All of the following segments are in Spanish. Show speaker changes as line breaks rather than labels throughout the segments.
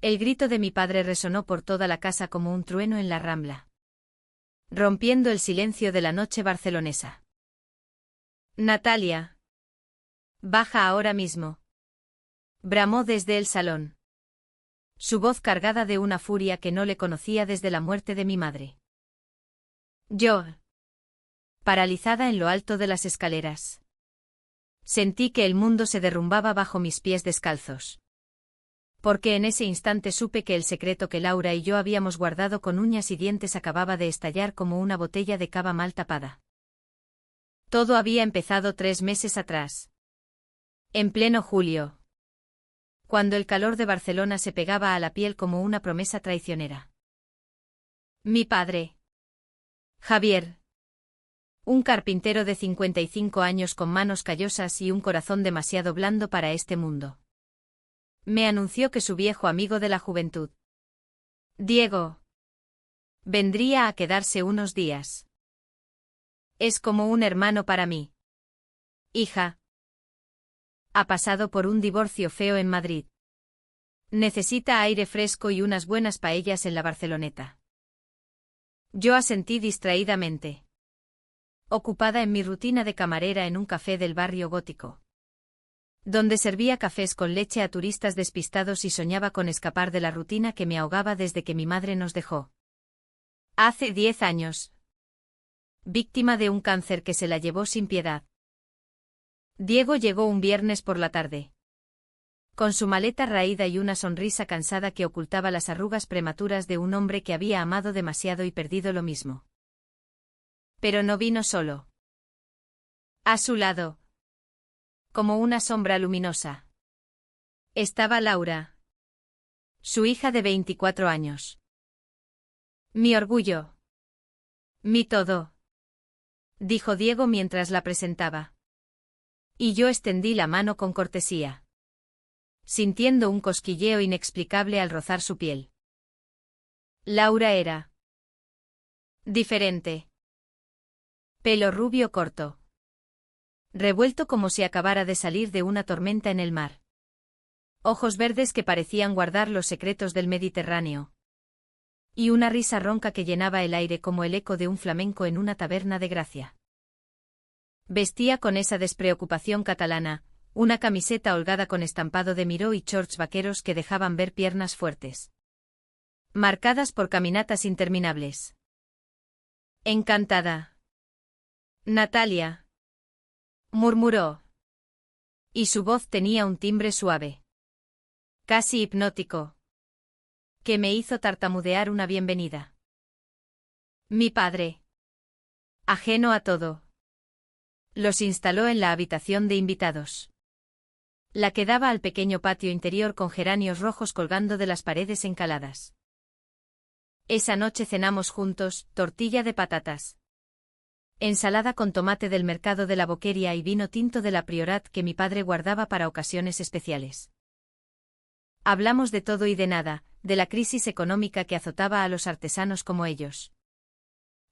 El grito de mi padre resonó por toda la casa como un trueno en la Rambla, rompiendo el silencio de la noche barcelonesa. Natalia. Baja ahora mismo. Bramó desde el salón. Su voz cargada de una furia que no le conocía desde la muerte de mi madre. Yo, paralizada en lo alto de las escaleras, sentí que el mundo se derrumbaba bajo mis pies descalzos. Porque en ese instante supe que el secreto que Laura y yo habíamos guardado con uñas y dientes acababa de estallar como una botella de cava mal tapada. Todo había empezado 3 meses atrás. En pleno julio. Cuando el calor de Barcelona se pegaba a la piel como una promesa traicionera. Mi padre, Javier, un carpintero de 55 años con manos callosas y un corazón demasiado blando para este mundo, me anunció que su viejo amigo de la juventud, Diego, vendría a quedarse unos días. Es como un hermano para mí. Hija. Ha pasado por un divorcio feo en Madrid. Necesita aire fresco y unas buenas paellas en la Barceloneta. Yo asentí distraídamente, ocupada en mi rutina de camarera en un café del barrio gótico, donde servía cafés con leche a turistas despistados y soñaba con escapar de la rutina que me ahogaba desde que mi madre nos dejó. Hace 10 años. Víctima de un cáncer que se la llevó sin piedad. Diego llegó un viernes por la tarde, con su maleta raída y una sonrisa cansada que ocultaba las arrugas prematuras de un hombre que había amado demasiado y perdido lo mismo. Pero no vino solo. A su lado, como una sombra luminosa, estaba Laura, su hija de 24 años. Mi orgullo. Mi todo, dijo Diego mientras la presentaba. Y yo extendí la mano con cortesía, sintiendo un cosquilleo inexplicable al rozar su piel. Laura era diferente. Pelo rubio corto, revuelto como si acabara de salir de una tormenta en el mar. Ojos verdes que parecían guardar los secretos del Mediterráneo. Y una risa ronca que llenaba el aire como el eco de un flamenco en una taberna de Gracia. Vestía con esa despreocupación catalana, una camiseta holgada con estampado de Miró y shorts vaqueros que dejaban ver piernas fuertes, marcadas por caminatas interminables. Encantada. Natalia, murmuró. Y su voz tenía un timbre suave, casi hipnótico, que me hizo tartamudear una bienvenida. Mi padre, ajeno a todo, los instaló en la habitación de invitados, la que daba al pequeño patio interior con geranios rojos colgando de las paredes encaladas. Esa noche cenamos juntos, tortilla de patatas, ensalada con tomate del mercado de la Boqueria y vino tinto de la Priorat que mi padre guardaba para ocasiones especiales. Hablamos de todo y de nada, de la crisis económica que azotaba a los artesanos como ellos,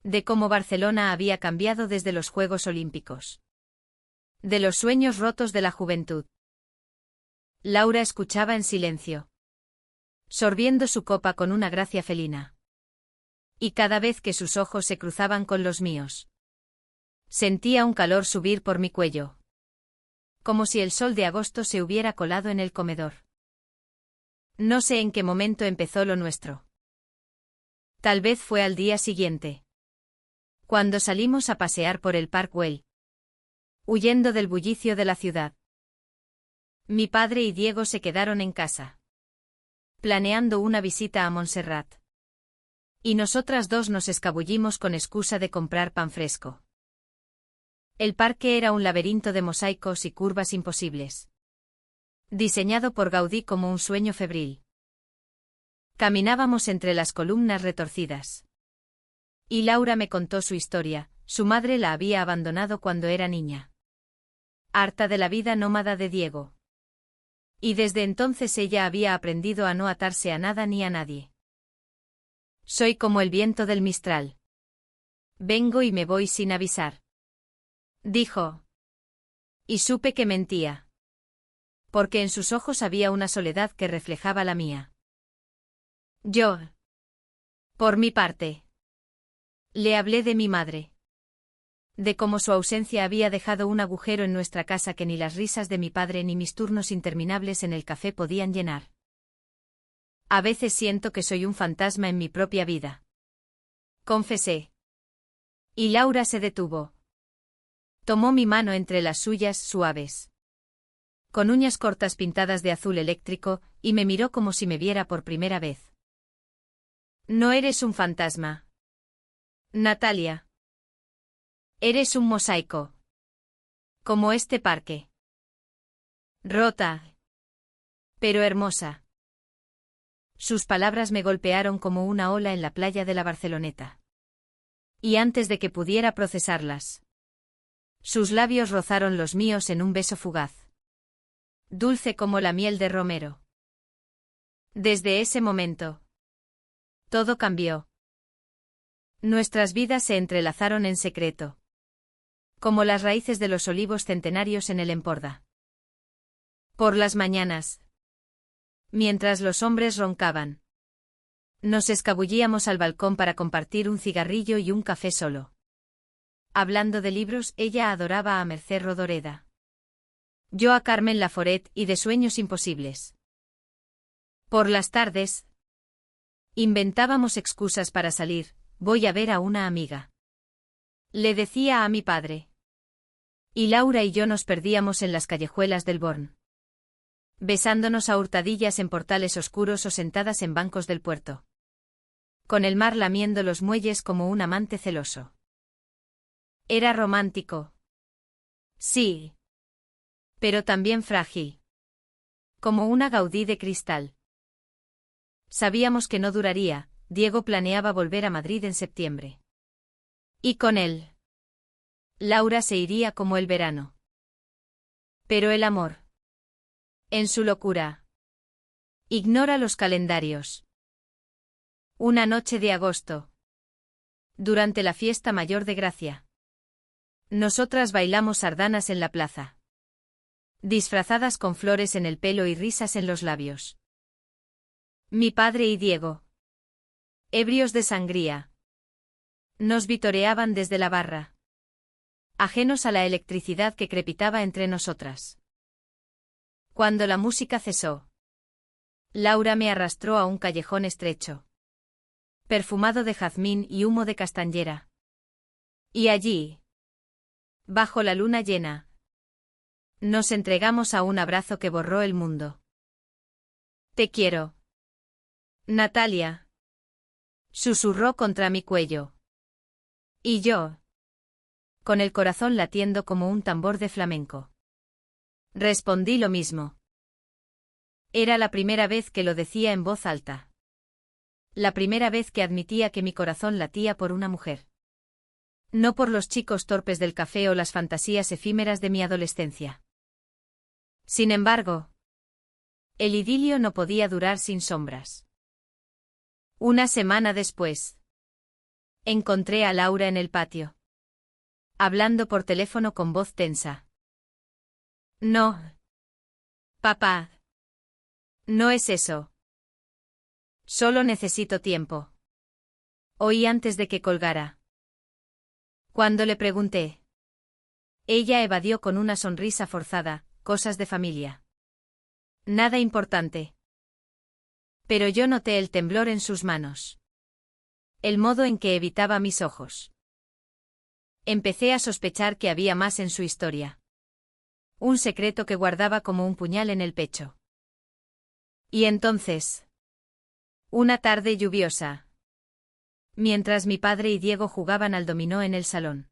de cómo Barcelona había cambiado desde los Juegos Olímpicos, de los sueños rotos de la juventud. Laura escuchaba en silencio, sorbiendo su copa con una gracia felina. Y cada vez que sus ojos se cruzaban con los míos, sentía un calor subir por mi cuello, como si el sol de agosto se hubiera colado en el comedor. No sé en qué momento empezó lo nuestro. Tal vez fue al día siguiente, cuando salimos a pasear por el Park Güell, huyendo del bullicio de la ciudad. Mi padre y Diego se quedaron en casa, planeando una visita a Montserrat. Y nosotras dos nos escabullimos con excusa de comprar pan fresco. El parque era un laberinto de mosaicos y curvas imposibles, diseñado por Gaudí como un sueño febril. Caminábamos entre las columnas retorcidas. Y Laura me contó su historia. Su madre la había abandonado cuando era niña, harta de la vida nómada de Diego. Y desde entonces ella había aprendido a no atarse a nada ni a nadie. Soy como el viento del Mistral. Vengo y me voy sin avisar, dijo. Y supe que mentía, porque en sus ojos había una soledad que reflejaba la mía. Yo, por mi parte, le hablé de mi madre. De cómo su ausencia había dejado un agujero en nuestra casa que ni las risas de mi padre ni mis turnos interminables en el café podían llenar. A veces siento que soy un fantasma en mi propia vida. Confesé. Y Laura se detuvo. Tomó mi mano entre las suyas suaves, con uñas cortas pintadas de azul eléctrico, y me miró como si me viera por primera vez. No eres un fantasma, Natalia. Eres un mosaico. Como este parque. Rota. Pero hermosa. Sus palabras me golpearon como una ola en la playa de la Barceloneta. Y antes de que pudiera procesarlas, sus labios rozaron los míos en un beso fugaz, dulce como la miel de romero. Desde ese momento, todo cambió. Nuestras vidas se entrelazaron en secreto, como las raíces de los olivos centenarios en el Emporda. Por las mañanas, mientras los hombres roncaban, nos escabullíamos al balcón para compartir un cigarrillo y un café solo. Hablando de libros, ella adoraba a Mercè Rodoreda. Yo a Carmen Laforet y de Sueños Imposibles. Por las tardes, inventábamos excusas para salir. Voy a ver a una amiga, le decía a mi padre. Y Laura y yo nos perdíamos en las callejuelas del Born, besándonos a hurtadillas en portales oscuros o sentadas en bancos del puerto, con el mar lamiendo los muelles como un amante celoso. Era romántico. Sí. Pero también frágil. Como una Gaudí de cristal. Sabíamos que no duraría. Diego planeaba volver a Madrid en septiembre. Y con él, Laura se iría como el verano. Pero el amor, en su locura, ignora los calendarios. Una noche de agosto, durante la fiesta mayor de Gracia, nosotras bailamos sardanas en la plaza, disfrazadas con flores en el pelo y risas en los labios. Mi padre y Diego, ebrios de sangría, nos vitoreaban desde la barra, ajenos a la electricidad que crepitaba entre nosotras. Cuando la música cesó, Laura me arrastró a un callejón estrecho, perfumado de jazmín y humo de castañera. Y allí, bajo la luna llena, nos entregamos a un abrazo que borró el mundo. Te quiero, Natalia, susurró contra mi cuello. Y yo, con el corazón latiendo como un tambor de flamenco, respondí lo mismo. Era la primera vez que lo decía en voz alta. La primera vez que admitía que mi corazón latía por una mujer. No por los chicos torpes del café o las fantasías efímeras de mi adolescencia. Sin embargo, el idilio no podía durar sin sombras. Una semana después, encontré a Laura en el patio, hablando por teléfono con voz tensa. No. Papá. No es eso. Solo necesito tiempo. Oí antes de que colgara. Cuando le pregunté, ella evadió con una sonrisa forzada, cosas de familia. Nada importante. Pero yo noté el temblor en sus manos. El modo en que evitaba mis ojos. Empecé a sospechar que había más en su historia. Un secreto que guardaba como un puñal en el pecho. Y entonces, una tarde lluviosa, mientras mi padre y Diego jugaban al dominó en el salón,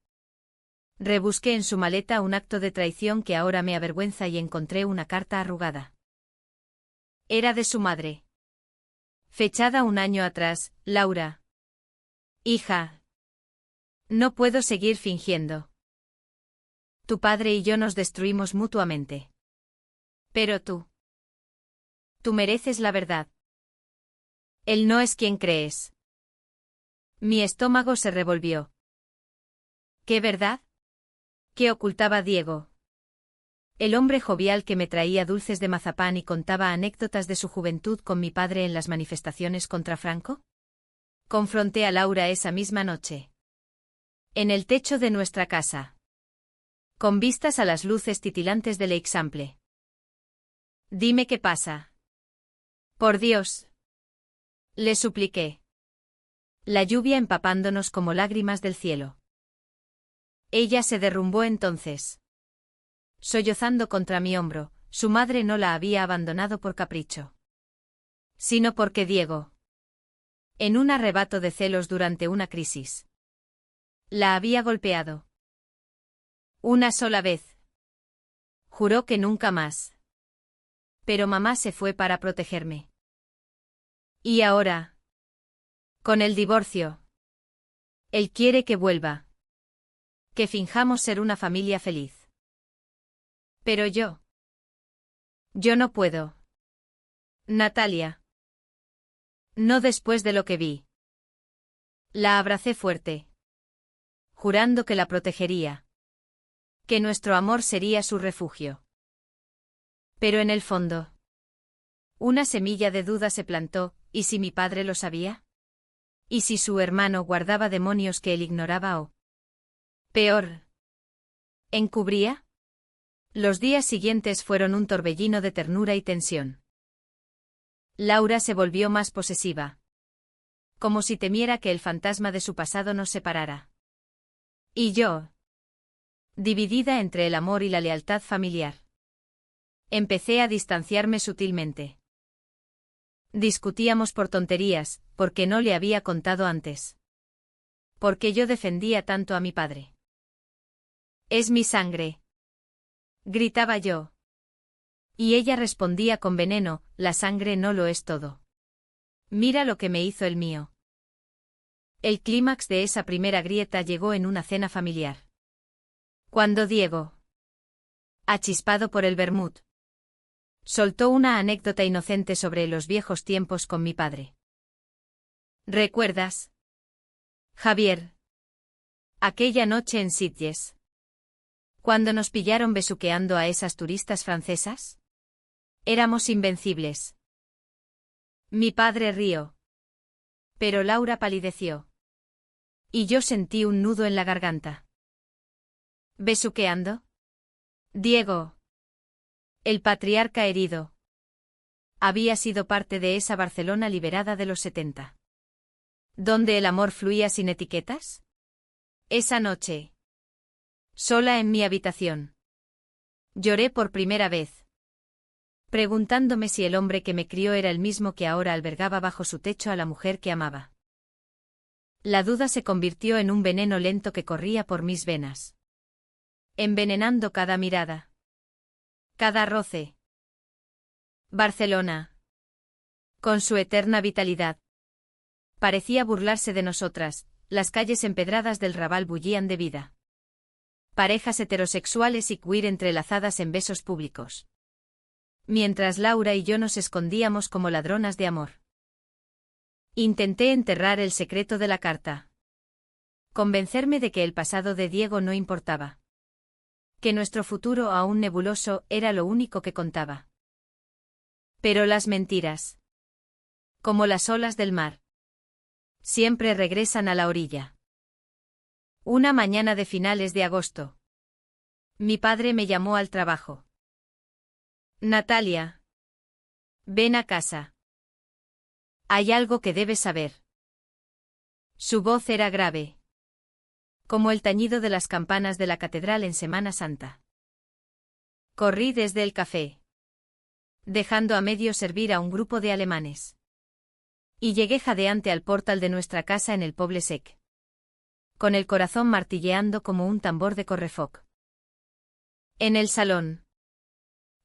rebusqué en su maleta un acto de traición que ahora me avergüenza y encontré una carta arrugada. Era de su madre. Fechada un año atrás, Laura. Hija. No puedo seguir fingiendo. Tu padre y yo nos destruimos mutuamente. Pero tú. Tú mereces la verdad. Él no es quien crees. Mi estómago se revolvió. ¿Qué verdad? ¿Qué ocultaba Diego? El hombre jovial que me traía dulces de mazapán y contaba anécdotas de su juventud con mi padre en las manifestaciones contra Franco. Confronté a Laura esa misma noche. En el techo de nuestra casa. Con vistas a las luces titilantes del Eixample. Dime qué pasa. Por Dios. Le supliqué. La lluvia empapándonos como lágrimas del cielo. Ella se derrumbó entonces. Sollozando contra mi hombro, su madre no la había abandonado por capricho. Sino porque Diego. En un arrebato de celos durante una crisis. La había golpeado. Una sola vez. Juró que nunca más. Pero mamá se fue para protegerme. Y ahora. Con el divorcio. Él quiere que vuelva. Que finjamos ser una familia feliz. Pero yo. Yo no puedo. Natalia. No después de lo que vi. La abracé fuerte. Jurando que la protegería. Que nuestro amor sería su refugio. Pero en el fondo. Una semilla de duda se plantó, ¿y si mi padre lo sabía? ¿Y si su hermano guardaba demonios que él ignoraba o, peor, encubría? Los días siguientes fueron un torbellino de ternura y tensión. Laura se volvió más posesiva. Como si temiera que el fantasma de su pasado nos separara. Y yo, dividida entre el amor y la lealtad familiar. Empecé a distanciarme sutilmente. Discutíamos por tonterías, porque no le había contado antes. Porque yo defendía tanto a mi padre. Es mi sangre. Gritaba yo. Y ella respondía con veneno, la sangre no lo es todo. Mira lo que me hizo el mío. El clímax de esa primera grieta llegó en una cena familiar. Cuando Diego, achispado por el vermut, soltó una anécdota inocente sobre los viejos tiempos con mi padre. ¿Recuerdas, Javier? Aquella noche en Sitges. Cuando nos pillaron besuqueando a esas turistas francesas. Éramos invencibles. Mi padre rió. Pero Laura palideció. Y yo sentí un nudo en la garganta. ¿Besuqueando? Diego. El patriarca herido. Había sido parte de esa Barcelona liberada de los 70. ¿Donde el amor fluía sin etiquetas? Esa noche. Sola en mi habitación. Lloré por primera vez. Preguntándome si el hombre que me crió era el mismo que ahora albergaba bajo su techo a la mujer que amaba. La duda se convirtió en un veneno lento que corría por mis venas. Envenenando cada mirada. Cada roce. Barcelona. Con su eterna vitalidad. Parecía burlarse de nosotras, las calles empedradas del Raval bullían de vida. Parejas heterosexuales y queer entrelazadas en besos públicos. Mientras Laura y yo nos escondíamos como ladronas de amor. Intenté enterrar el secreto de la carta. Convencerme de que el pasado de Diego no importaba. Que nuestro futuro aún nebuloso era lo único que contaba. Pero las mentiras. Como las olas del mar. Siempre regresan a la orilla. Una mañana de finales de agosto. Mi padre me llamó al trabajo. Natalia. Ven a casa. Hay algo que debes saber. Su voz era grave. Como el tañido de las campanas de la catedral en Semana Santa. Corrí desde el café. Dejando a medio servir a un grupo de alemanes. Y llegué jadeante al portal de nuestra casa en el Poble Sec. Con el corazón martilleando como un tambor de correfoc. En el salón.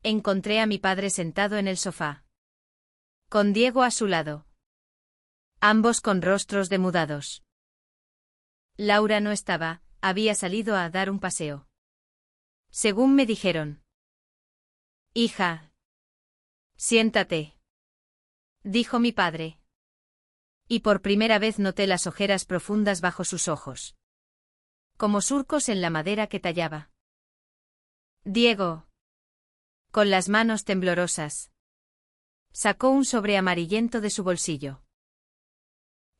Encontré a mi padre sentado en el sofá. Con Diego a su lado. Ambos con rostros demudados. Laura no estaba, había salido a dar un paseo. Según me dijeron. Hija. Siéntate. Dijo mi padre. Y por primera vez noté las ojeras profundas bajo sus ojos. Como surcos en la madera que tallaba. Diego. Con las manos temblorosas. Sacó un sobre amarillento de su bolsillo.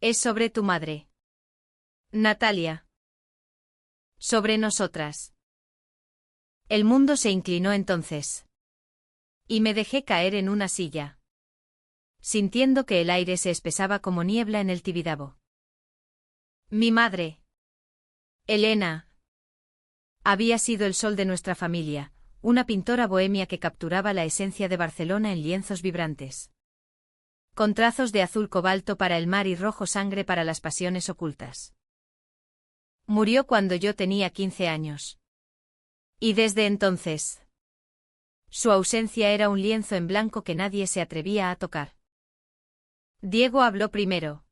Es sobre tu madre. Natalia. Sobre nosotras. El mundo se inclinó entonces. Y me dejé caer en una silla, sintiendo que el aire se espesaba como niebla en el Tibidabo. Mi madre, Elena, había sido el sol de nuestra familia, una pintora bohemia que capturaba la esencia de Barcelona en lienzos vibrantes, con trazos de azul cobalto para el mar y rojo sangre para las pasiones ocultas. Murió cuando yo tenía 15 años. Y desde entonces, su ausencia era un lienzo en blanco que nadie se atrevía a tocar. Diego habló primero.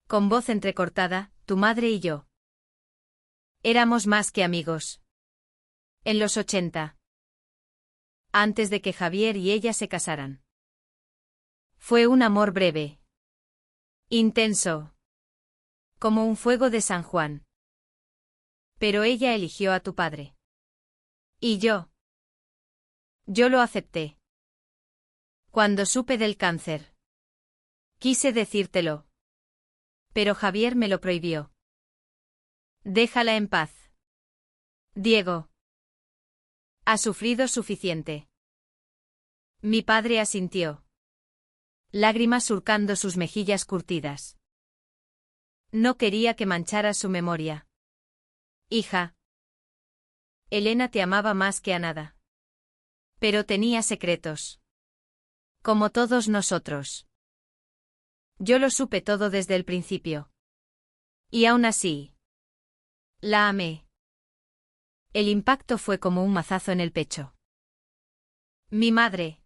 Con voz entrecortada, tu madre y yo. Éramos más que amigos. En los 80. Antes de que Javier y ella se casaran. Fue un amor breve. Intenso. Como un fuego de San Juan. Pero ella eligió a tu padre. Y yo. Yo lo acepté. Cuando supe del cáncer. Quise decírtelo. Pero Javier me lo prohibió. Déjala en paz. Diego. Ha sufrido suficiente. Mi padre asintió. Lágrimas surcando sus mejillas curtidas. No quería que manchara su memoria. Hija. Elena te amaba más que a nada. Pero tenía secretos. Como todos nosotros. Yo lo supe todo desde el principio. Y aún así. La amé. El impacto fue como un mazazo en el pecho. Mi madre.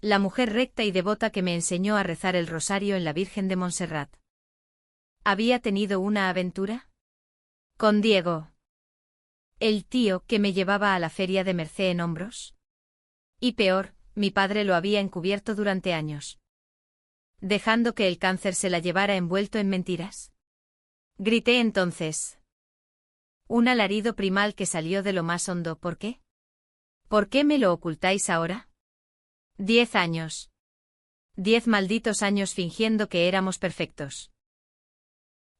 La mujer recta y devota que me enseñó a rezar el rosario en la Virgen de Montserrat. ¿Había tenido una aventura? Con Diego. El tío que me llevaba a la feria de Mercé en hombros. Y peor, mi padre lo había encubierto durante años. Dejando que el cáncer se la llevara envuelto en mentiras. Grité entonces. Un alarido primal que salió de lo más hondo. ¿Por qué? ¿Por qué me lo ocultáis ahora? 10 años. 10 malditos años fingiendo que éramos perfectos.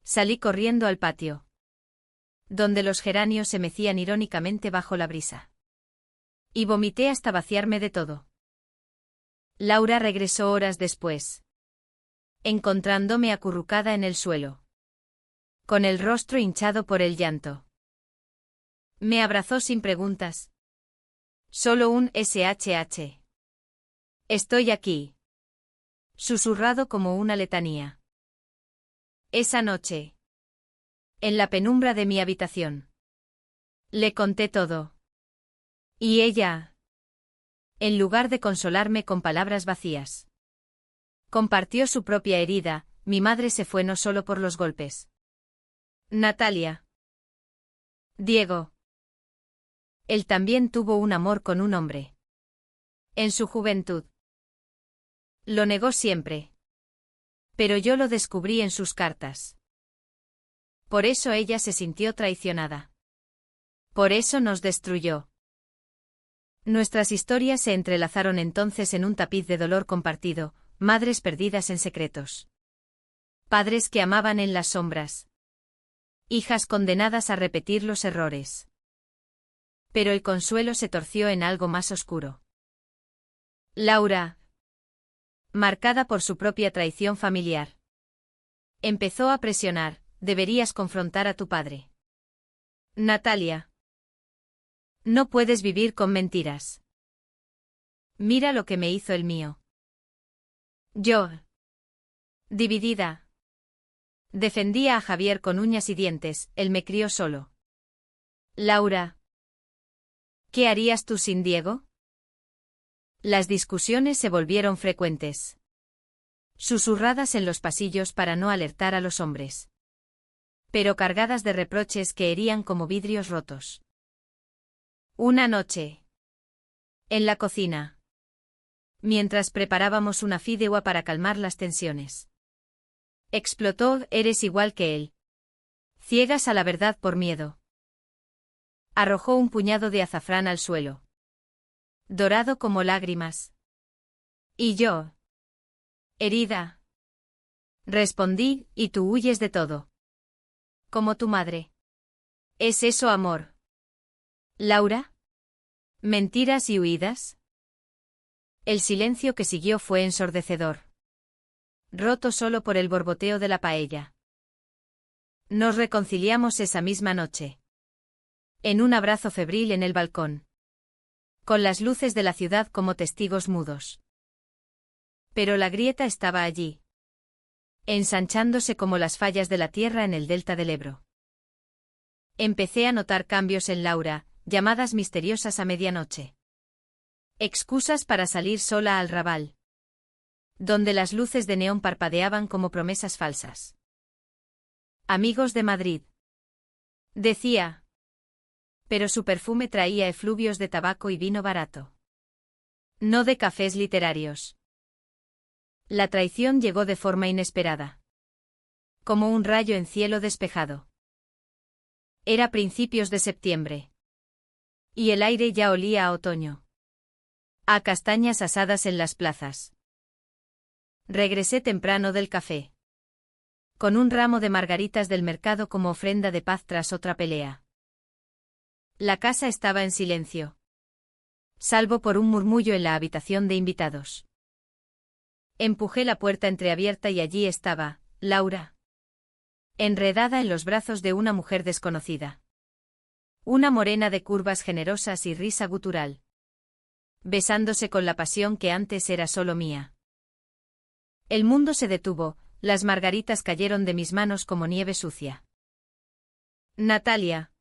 Salí corriendo al patio, donde los geranios se mecían irónicamente bajo la brisa. Y vomité hasta vaciarme de todo. Laura regresó horas después, encontrándome acurrucada en el suelo, con el rostro hinchado por el llanto. Me abrazó sin preguntas. Solo un SHH. Estoy aquí. Susurrado como una letanía. Esa noche. En la penumbra de mi habitación. Le conté todo. Y ella, en lugar de consolarme con palabras vacías, compartió su propia herida. Mi madre se fue no solo por los golpes. Natalia. Diego. Él también tuvo un amor con un hombre. En su juventud. Lo negó siempre. Pero yo lo descubrí en sus cartas. Por eso ella se sintió traicionada. Por eso nos destruyó. Nuestras historias se entrelazaron entonces en un tapiz de dolor compartido, madres perdidas en secretos. Padres que amaban en las sombras. Hijas condenadas a repetir los errores. Pero el consuelo se torció en algo más oscuro. Laura, marcada por su propia traición familiar, empezó a presionar: deberías confrontar a tu padre. Natalia. No puedes vivir con mentiras. Mira lo que me hizo el mío. Yo. Dividida. Defendía a Javier con uñas y dientes, él me crió solo. Laura. ¿Qué harías tú sin Diego? Las discusiones se volvieron frecuentes. Susurradas en los pasillos para no alertar a los hombres. Pero cargadas de reproches que herían como vidrios rotos. Una noche. En la cocina. Mientras preparábamos una fideuá para calmar las tensiones. Explotó: eres igual que él. Ciegas a la verdad por miedo. Arrojó un puñado de azafrán al suelo. Dorado como lágrimas. Y yo. Herida. Respondí, y tú huyes de todo. Como tu madre. ¿Es eso amor? ¿Laura? ¿Mentiras y huidas? El silencio que siguió fue ensordecedor. Roto solo por el borboteo de la paella. Nos reconciliamos esa misma noche. En un abrazo febril en el balcón. Con las luces de la ciudad como testigos mudos. Pero la grieta estaba allí. Ensanchándose como las fallas de la tierra en el delta del Ebro. Empecé a notar cambios en Laura, llamadas misteriosas a medianoche. Excusas para salir sola al Raval. Donde las luces de neón parpadeaban como promesas falsas. Amigos de Madrid. Decía. Pero su perfume traía efluvios de tabaco y vino barato. No de cafés literarios. La traición llegó de forma inesperada. Como un rayo en cielo despejado. Era principios de septiembre. Y el aire ya olía a otoño. A castañas asadas en las plazas. Regresé temprano del café. Con un ramo de margaritas del mercado como ofrenda de paz tras otra pelea. La casa estaba en silencio. Salvo por un murmullo en la habitación de invitados. Empujé la puerta entreabierta y allí estaba, Laura. Enredada en los brazos de una mujer desconocida. Una morena de curvas generosas y risa gutural. Besándose con la pasión que antes era solo mía. El mundo se detuvo, las margaritas cayeron de mis manos como nieve sucia. Natalia.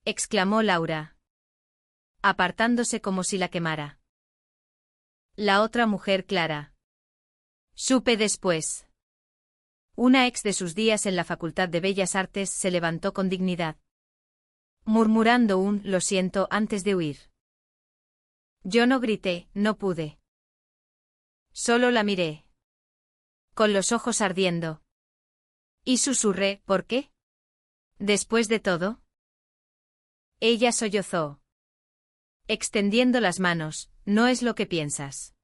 Exclamó Laura. Apartándose como si la quemara. La otra mujer Clara. Supe después. Una ex de sus días en la Facultad de Bellas Artes se levantó con dignidad. Murmurando un lo siento antes de huir. Yo no grité, no pude. Solo la miré. Con los ojos ardiendo. Y susurré, ¿por qué? Después de todo. Ella sollozó. Extendiendo las manos, no es lo que piensas.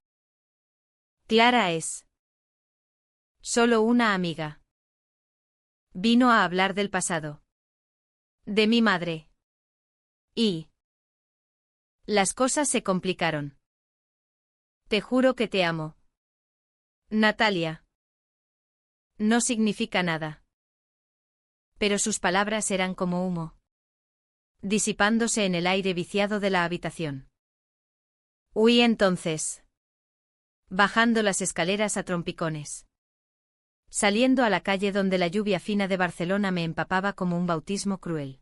Clara es. Solo una amiga. Vino a hablar del pasado. De mi madre. Y. Las cosas se complicaron. Te juro que te amo. Natalia. No significa nada. Pero sus palabras eran como humo. Disipándose en el aire viciado de la habitación. Huí entonces. Bajando las escaleras a trompicones. Saliendo a la calle donde la lluvia fina de Barcelona me empapaba como un bautismo cruel.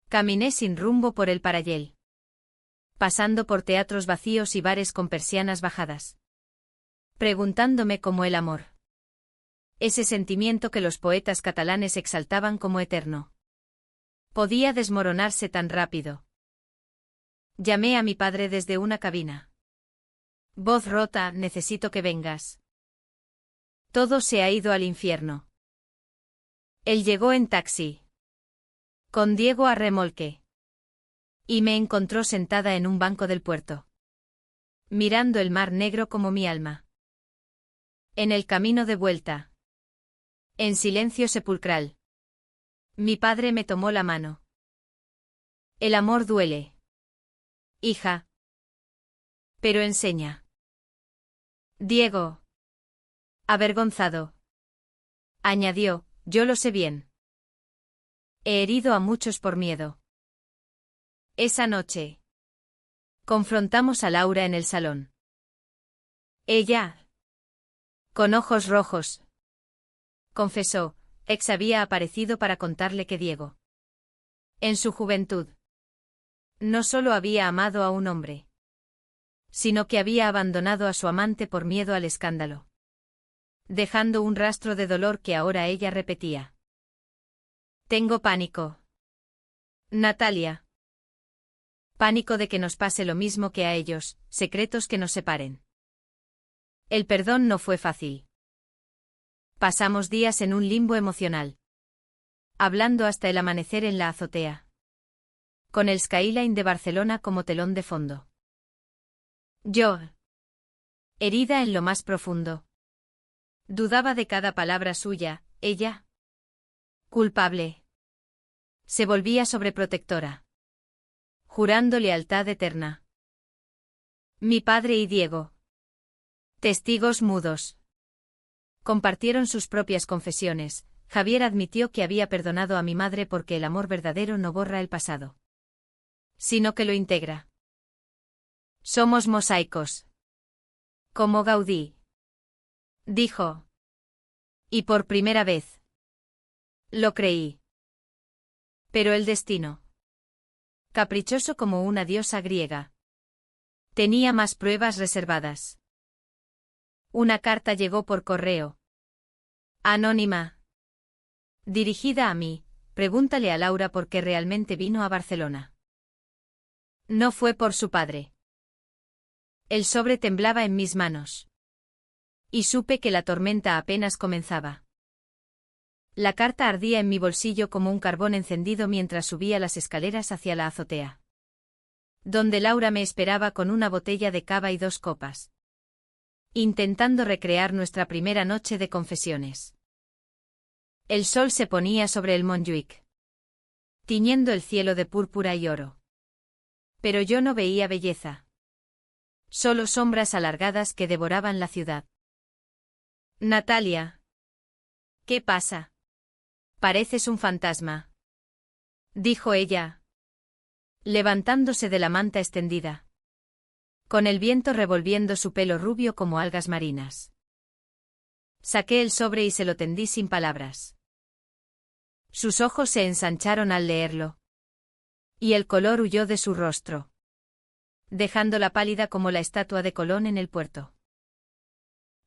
Caminé sin rumbo por el Parallel. Pasando por teatros vacíos y bares con persianas bajadas. Preguntándome cómo el amor. Ese sentimiento que los poetas catalanes exaltaban como eterno. Podía desmoronarse tan rápido. Llamé a mi padre desde una cabina. Voz rota, necesito que vengas. Todo se ha ido al infierno. Él llegó en taxi. Con Diego a remolque. Y me encontró sentada en un banco del puerto. Mirando el mar negro como mi alma. En el camino de vuelta. En silencio sepulcral. Mi padre me tomó la mano. El amor duele. Hija. Pero enseña. Diego. Avergonzado. Añadió, yo lo sé bien. He herido a muchos por miedo. Esa noche. Confrontamos a Laura en el salón. Ella. Con ojos rojos. Confesó, ex había aparecido para contarle que Diego. En su juventud. No solo había amado a un hombre. Sino que había abandonado a su amante por miedo al escándalo. Dejando un rastro de dolor que ahora ella repetía. Tengo pánico. Natalia. Pánico de que nos pase lo mismo que a ellos, secretos que nos separen. El perdón no fue fácil. Pasamos días en un limbo emocional. Hablando hasta el amanecer en la azotea. Con el skyline de Barcelona como telón de fondo. Yo, herida en lo más profundo. Dudaba de cada palabra suya, ella. Culpable. Se volvía sobreprotectora. Jurando lealtad eterna. Mi padre y Diego. Testigos mudos. Compartieron sus propias confesiones. Javier admitió que había perdonado a mi madre porque el amor verdadero no borra el pasado, sino que lo integra. Somos mosaicos. Como Gaudí. Dijo. Y por primera vez. Lo creí. Pero el destino. Caprichoso como una diosa griega. Tenía más pruebas reservadas. Una carta llegó por correo. Anónima. Dirigida a mí, pregúntale a Laura por qué realmente vino a Barcelona. No fue por su padre. El sobre temblaba en mis manos. Y supe que la tormenta apenas comenzaba. La carta ardía en mi bolsillo como un carbón encendido mientras subía las escaleras hacia la azotea, donde Laura me esperaba con una botella de cava y 2 copas, intentando recrear nuestra primera noche de confesiones. El sol se ponía sobre el Montjuïc, tiñendo el cielo de púrpura y oro. Pero yo no veía belleza. Solo sombras alargadas que devoraban la ciudad. Natalia. ¿Qué pasa? Pareces un fantasma. Dijo ella, levantándose de la manta extendida, con el viento revolviendo su pelo rubio como algas marinas. Saqué el sobre y se lo tendí sin palabras. Sus ojos se ensancharon al leerlo. Y el color huyó de su rostro, dejándola pálida como la estatua de Colón en el puerto.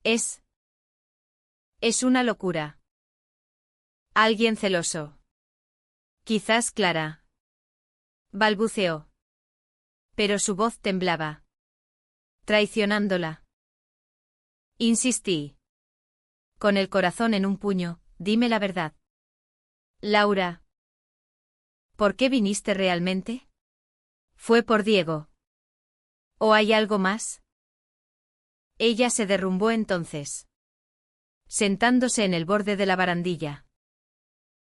Es una locura. Alguien celoso. Quizás Clara. Balbuceó. Pero su voz temblaba, traicionándola. Insistí. Con el corazón en un puño, dime la verdad. Laura. ¿Por qué viniste realmente? ¿Fue por Diego? ¿O hay algo más? Ella se derrumbó entonces, sentándose en el borde de la barandilla,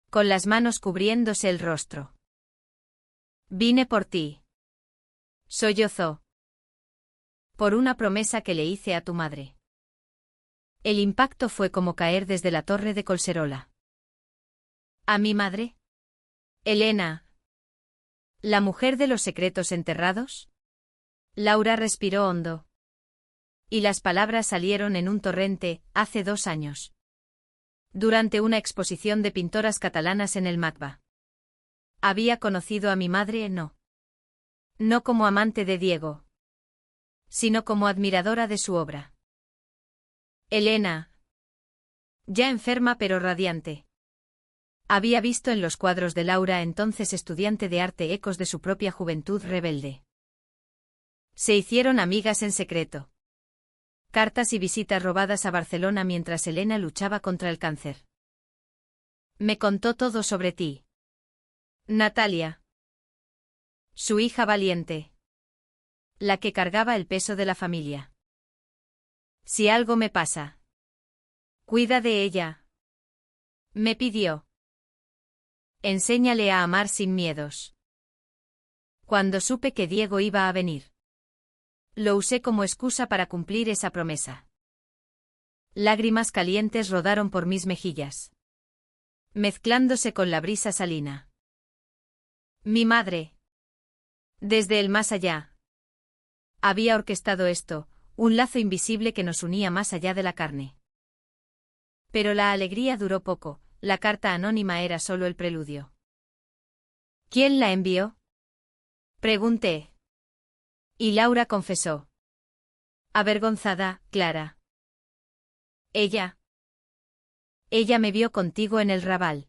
con las manos cubriéndose el rostro. Vine por ti. Sollozó. Por una promesa que le hice a tu madre. El impacto fue como caer desde la torre de Collserola. ¿A mi madre? Elena. ¿La mujer de los secretos enterrados? Laura respiró hondo. Y las palabras salieron en un torrente, hace 2 años. Durante una exposición de pintoras catalanas en el MACBA. Había conocido a mi madre, no. No como amante de Diego, sino como admiradora de su obra. Elena. Ya enferma pero radiante. Había visto en los cuadros de Laura, entonces estudiante de arte, ecos de su propia juventud rebelde. Se hicieron amigas en secreto. Cartas y visitas robadas a Barcelona mientras Elena luchaba contra el cáncer. Me contó todo sobre ti. Natalia. Su hija valiente. La que cargaba el peso de la familia. Si algo me pasa, cuida de ella. Me pidió. Enséñale a amar sin miedos. Cuando supe que Diego iba a venir, lo usé como excusa para cumplir esa promesa. Lágrimas calientes rodaron por mis mejillas, mezclándose con la brisa salina. Mi madre. Desde el más allá. Había orquestado esto, un lazo invisible que nos unía más allá de la carne. Pero la alegría duró poco, la carta anónima era solo el preludio. ¿Quién la envió? Pregunté. Y Laura confesó. Avergonzada, Clara. Ella. Ella me vio contigo en el Raval.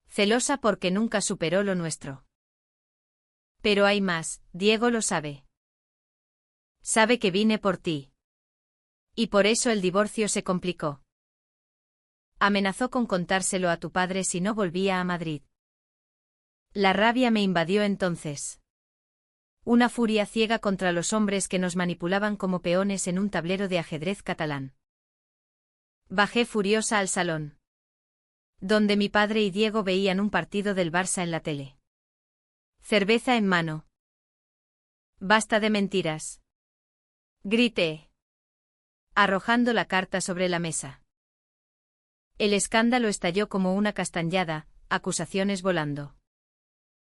Celosa porque nunca superó lo nuestro. Pero hay más, Diego lo sabe. Sabe que vine por ti. Y por eso el divorcio se complicó. Amenazó con contárselo a tu padre si no volvía a Madrid. La rabia me invadió entonces. Una furia ciega contra los hombres que nos manipulaban como peones en un tablero de ajedrez catalán. Bajé furiosa al salón, donde mi padre y Diego veían un partido del Barça en la tele. Cerveza en mano. Basta de mentiras, grité, arrojando la carta sobre la mesa. El escándalo estalló como una castañada, acusaciones volando.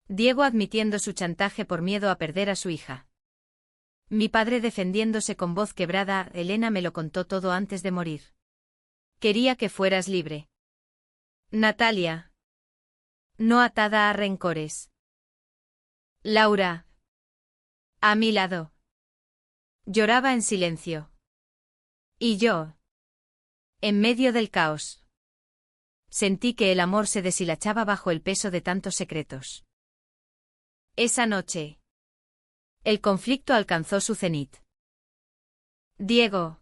Diego admitiendo su chantaje por miedo a perder a su hija. Mi padre defendiéndose con voz quebrada. Elena me lo contó todo antes de morir. Quería que fueras libre, Natalia. No atada a rencores. Laura. A mi lado. Lloraba en silencio. Y yo, en medio del caos, sentí que el amor se deshilachaba bajo el peso de tantos secretos. Esa noche, el conflicto alcanzó su cenit. Diego,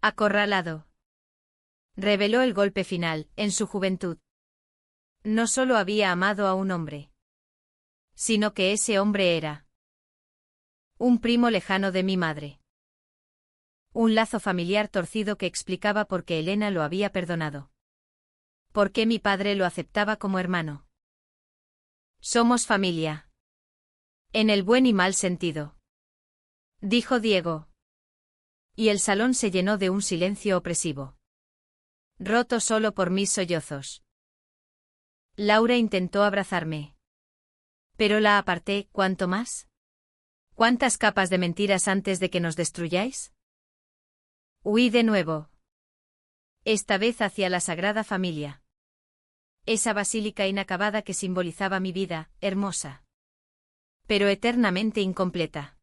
acorralado, reveló el golpe final. En su juventud, no solo había amado a un hombre, sino que ese hombre era un primo lejano de mi madre. Un lazo familiar torcido que explicaba por qué Elena lo había perdonado. Por qué mi padre lo aceptaba como hermano. Somos familia. En el buen y mal sentido, dijo Diego. Y el salón se llenó de un silencio opresivo, roto solo por mis sollozos. Laura intentó abrazarme, pero la aparté. ¿Cuánto más? ¿Cuántas capas de mentiras antes de que nos destruyáis? Huí de nuevo. Esta vez hacia la Sagrada Familia. Esa basílica inacabada que simbolizaba mi vida, hermosa, pero eternamente incompleta.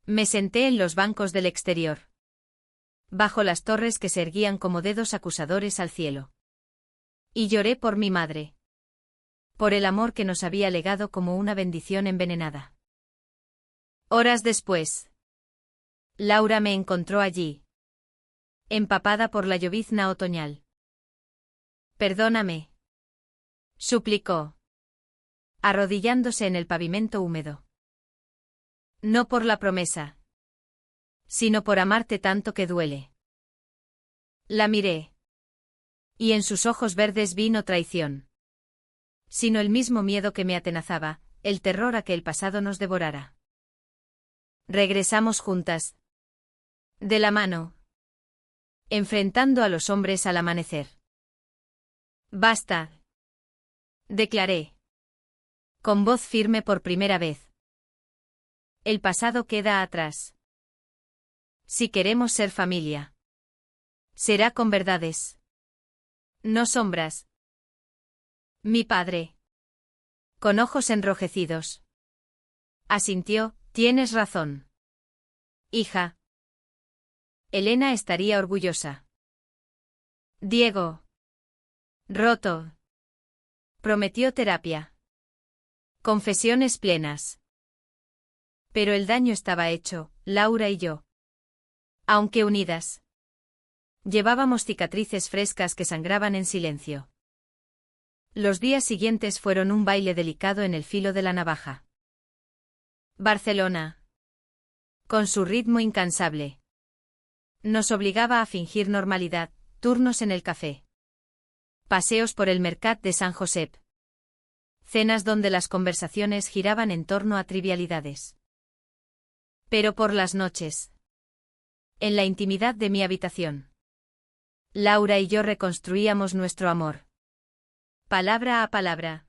Me senté en los bancos del exterior, bajo las torres que se erguían como dedos acusadores al cielo. Y lloré por mi madre. Por el amor que nos había legado como una bendición envenenada. Horas después, Laura me encontró allí, empapada por la llovizna otoñal. Perdóname, suplicó, arrodillándose en el pavimento húmedo. No por la promesa, sino por amarte tanto que duele. La miré, y en sus ojos verdes vi no traición, sino el mismo miedo que me atenazaba, el terror a que el pasado nos devorara. Regresamos juntas, de la mano, enfrentando a los hombres al amanecer. Basta, declaré, con voz firme por primera vez. El pasado queda atrás. Si queremos ser familia, será con verdades, no sombras. Mi padre, con ojos enrojecidos, asintió. Tienes razón, hija. Elena estaría orgullosa. Diego, roto, prometió terapia. Confesiones plenas. Pero el daño estaba hecho. Laura y yo, aunque unidas, llevábamos cicatrices frescas que sangraban en silencio. Los días siguientes fueron un baile delicado en el filo de la navaja. Barcelona, con su ritmo incansable, nos obligaba a fingir normalidad, turnos en el café, paseos por el Mercat de Sant Josep, cenas donde las conversaciones giraban en torno a trivialidades. Pero por las noches, en la intimidad de mi habitación, Laura y yo reconstruíamos nuestro amor. Palabra a palabra,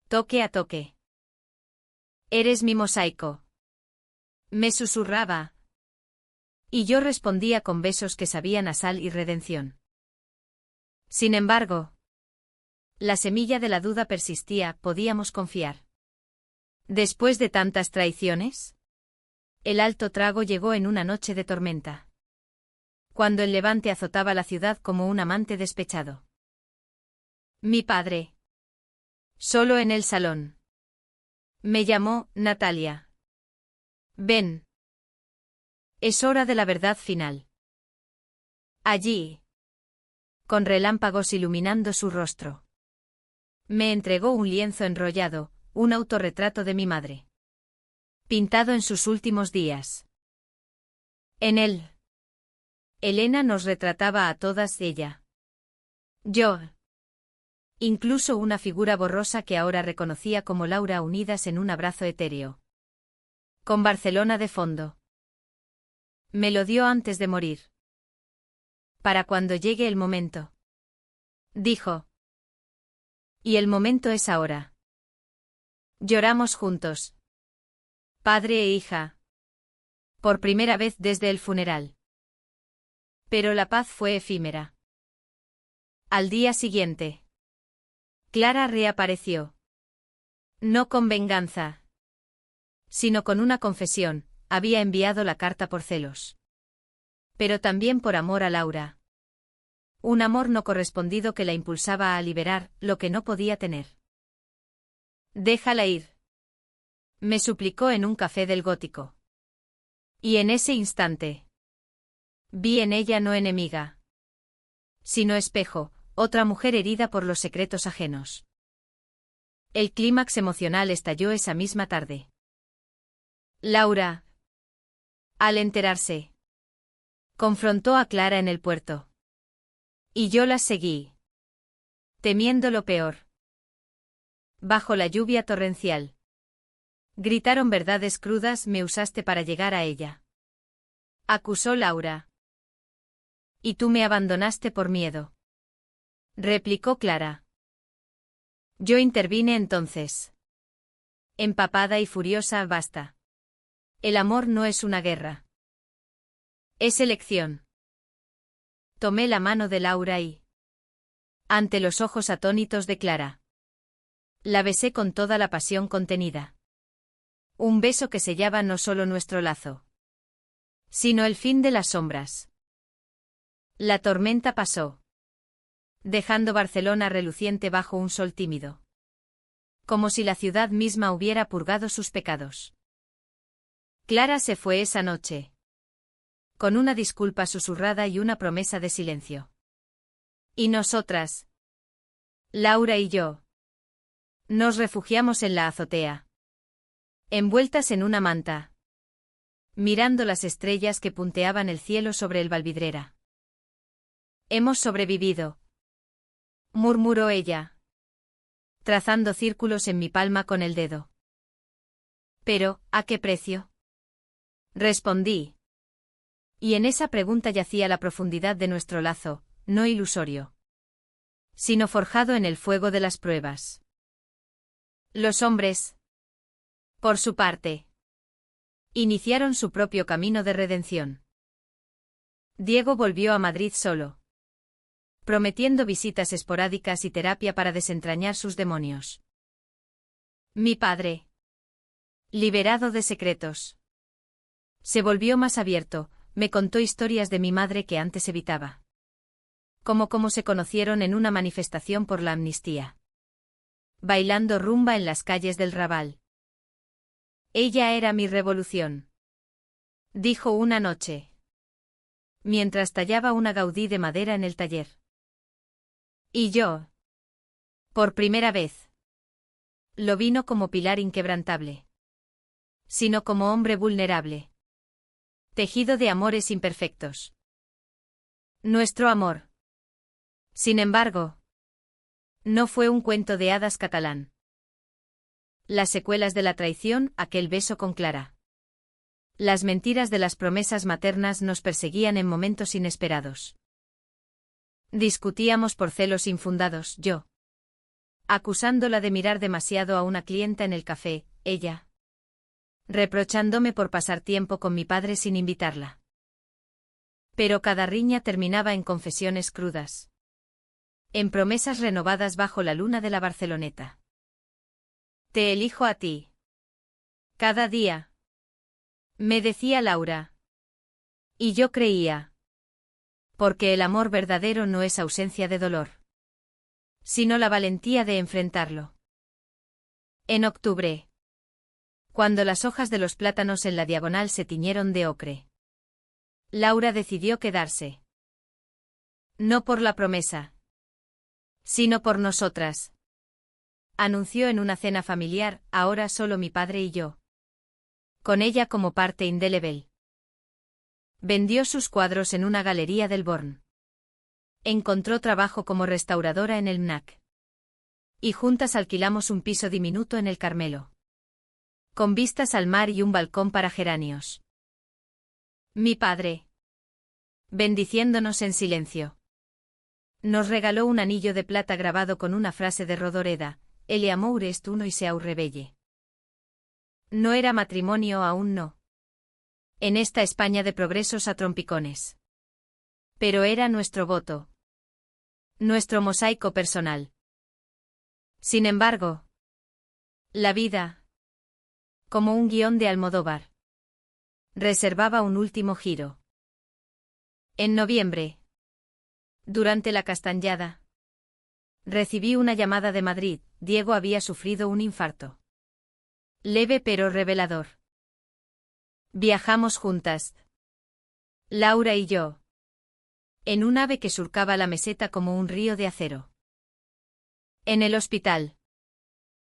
toque a toque. Eres mi mosaico, me susurraba. Y yo respondía con besos que sabían a sal y redención. Sin embargo, la semilla de la duda persistía. ¿Podíamos confiar? Después de tantas traiciones, el alto trago llegó en una noche de tormenta, cuando el levante azotaba la ciudad como un amante despechado. Mi padre, solo en el salón, me llamó. Natalia, ven. Es hora de la verdad final. Allí, con relámpagos iluminando su rostro, me entregó un lienzo enrollado, un autorretrato de mi madre. Pintado en sus últimos días. En él, Elena nos retrataba a todas ella. Yo. Incluso una figura borrosa que ahora reconocía como Laura unidas en un abrazo etéreo. Con Barcelona de fondo. Me lo dio antes de morir. Para cuando llegue el momento. Dijo. Y el momento es ahora. Lloramos juntos. Padre e hija. Por primera vez desde el funeral. Pero la paz fue efímera. Al día siguiente. Clara reapareció. No con venganza. Sino con una confesión, había enviado la carta por celos. Pero también por amor a Laura. Un amor no correspondido que la impulsaba a liberar lo que no podía tener. Déjala ir. Me suplicó en un café del Gótico. Y en ese instante. Vi en ella no enemiga. Sino espejo, otra mujer herida por los secretos ajenos. El clímax emocional estalló esa misma tarde. Laura. Al enterarse. Confrontó a Clara en el puerto. Y yo las seguí. Temiendo lo peor. Bajo la lluvia torrencial. Gritaron verdades crudas, me usaste para llegar a ella. Acusó Laura. Y tú me abandonaste por miedo. Replicó Clara. Yo intervine entonces. Empapada y furiosa, basta. El amor no es una guerra. Es elección. Tomé la mano de Laura y, ante los ojos atónitos de Clara, la besé con toda la pasión contenida. Un beso que sellaba no solo nuestro lazo, sino el fin de las sombras. La tormenta pasó, dejando Barcelona reluciente bajo un sol tímido. Como si la ciudad misma hubiera purgado sus pecados. Clara se fue esa noche. Con una disculpa susurrada y una promesa de silencio. Y nosotras, Laura y yo, nos refugiamos en la azotea. Envueltas en una manta. Mirando las estrellas que punteaban el cielo sobre el Valvidrera. Hemos sobrevivido, murmuró ella, trazando círculos en mi palma con el dedo. Pero, ¿a qué precio? Respondí. Y en esa pregunta yacía la profundidad de nuestro lazo, no ilusorio, sino forjado en el fuego de las pruebas. Los hombres, por su parte, iniciaron su propio camino de redención. Diego volvió a Madrid solo, prometiendo visitas esporádicas y terapia para desentrañar sus demonios. Mi padre, liberado de secretos, se volvió más abierto, me contó historias de mi madre que antes evitaba. Como se conocieron en una manifestación por la amnistía. Bailando rumba en las calles del Raval. Ella era mi revolución. Dijo una noche. Mientras tallaba una Gaudí de madera en el taller. Y yo. Por primera vez. Lo vino como pilar inquebrantable. Sino como hombre vulnerable. Tejido de amores imperfectos. Nuestro amor. Sin embargo, no fue un cuento de hadas catalán. Las secuelas de la traición, aquel beso con Clara. Las mentiras de las promesas maternas nos perseguían en momentos inesperados. Discutíamos por celos infundados, yo. Acusándola de mirar demasiado a una clienta en el café, ella. Reprochándome por pasar tiempo con mi padre sin invitarla. Pero cada riña terminaba en confesiones crudas. En promesas renovadas bajo la luna de la Barceloneta. Te elijo a ti. Cada día. Me decía Laura. Y yo creía. Porque el amor verdadero no es ausencia de dolor. Sino la valentía de enfrentarlo. En octubre. Cuando las hojas de los plátanos en la diagonal se tiñeron de ocre. Laura decidió quedarse. No por la promesa. Sino por nosotras. Anunció en una cena familiar, ahora solo mi padre y yo. con ella como parte indeleble. Vendió sus cuadros en una galería del Born. Encontró trabajo como restauradora en el MNAC. Y juntas alquilamos un piso diminuto en el Carmelo, con vistas al mar y un balcón para geranios. Mi padre, bendiciéndonos en silencio, nos regaló un anillo de plata grabado con una frase de Rodoreda: El amour est uno y se rebelle. No era matrimonio, aún no, en esta España de progresos a trompicones. Pero era nuestro voto, nuestro mosaico personal. Sin embargo, la vida, como un guión de Almodóvar, reservaba un último giro. En noviembre, durante la castañada, recibí una llamada de Madrid. Diego había sufrido un infarto. Leve pero revelador. Viajamos juntas, Laura y yo, en un ave que surcaba la meseta como un río de acero. En el hospital,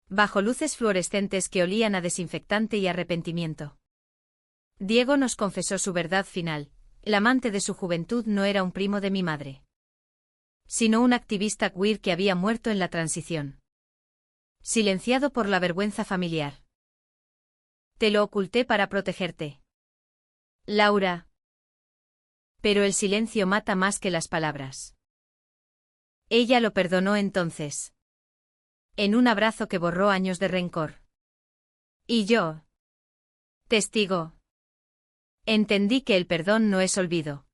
bajo luces fluorescentes que olían a desinfectante y arrepentimiento, Diego nos confesó su verdad final: el amante de su juventud no era un primo de mi madre, sino un activista queer que había muerto en la transición, silenciado por la vergüenza familiar. Te lo oculté para protegerte, Laura. Pero el silencio mata más que las palabras. Ella lo perdonó entonces, en un abrazo que borró años de rencor. Y yo, testigo, entendí que el perdón no es olvido,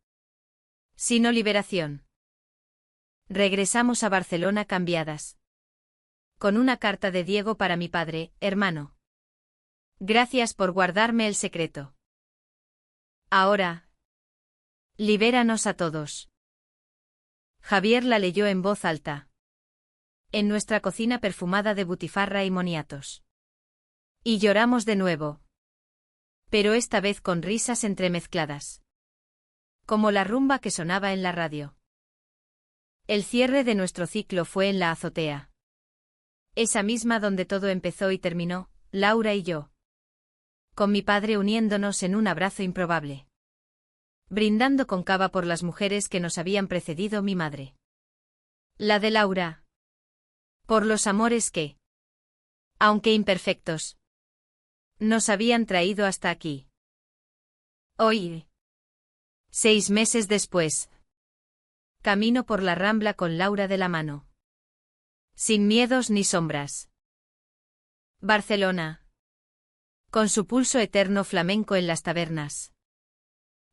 sino liberación. Regresamos a Barcelona cambiadas, con una carta de Diego para mi padre: hermano, gracias por guardarme el secreto. Ahora, libéranos a todos. Javier la leyó en voz alta, en nuestra cocina perfumada de butifarra y moniatos. Y lloramos de nuevo, pero esta vez con risas entremezcladas, como la rumba que sonaba en la radio. El cierre de nuestro ciclo fue en la azotea, esa misma donde todo empezó y terminó, Laura y yo, con mi padre uniéndonos en un abrazo improbable, brindando con cava por las mujeres que nos habían precedido. Mi madre, la de Laura, por los amores que, aunque imperfectos, nos habían traído hasta aquí. Hoy, 6 meses después, camino por la Rambla con Laura de la mano, sin miedos ni sombras. Barcelona, con su pulso eterno flamenco en las tabernas,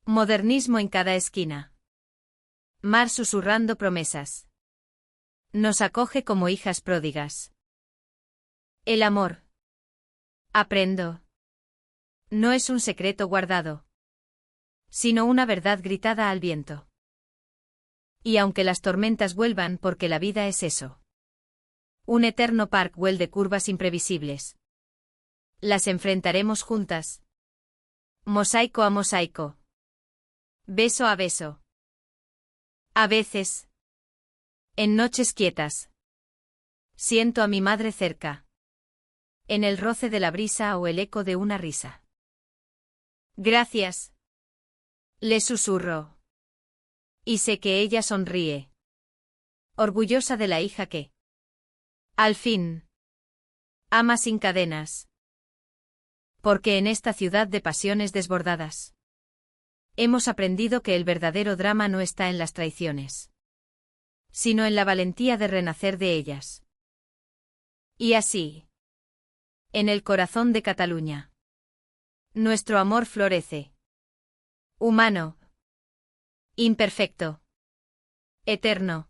modernismo en cada esquina, mar susurrando promesas, nos acoge como hijas pródigas. El amor, aprendo, no es un secreto guardado, sino una verdad gritada al viento. Y aunque las tormentas vuelvan, porque la vida es eso, un eterno parkwell de curvas imprevisibles, las enfrentaremos juntas, mosaico a mosaico, beso a beso. A veces, en noches quietas, siento a mi madre cerca, en el roce de la brisa o el eco de una risa. Gracias, le susurro. Y sé que ella sonríe, orgullosa de la hija que, al fin, ama sin cadenas. Porque en esta ciudad de pasiones desbordadas, hemos aprendido que el verdadero drama no está en las traiciones, sino en la valentía de renacer de ellas. Y así, en el corazón de Cataluña, nuestro amor florece. Humano, imperfecto, eterno.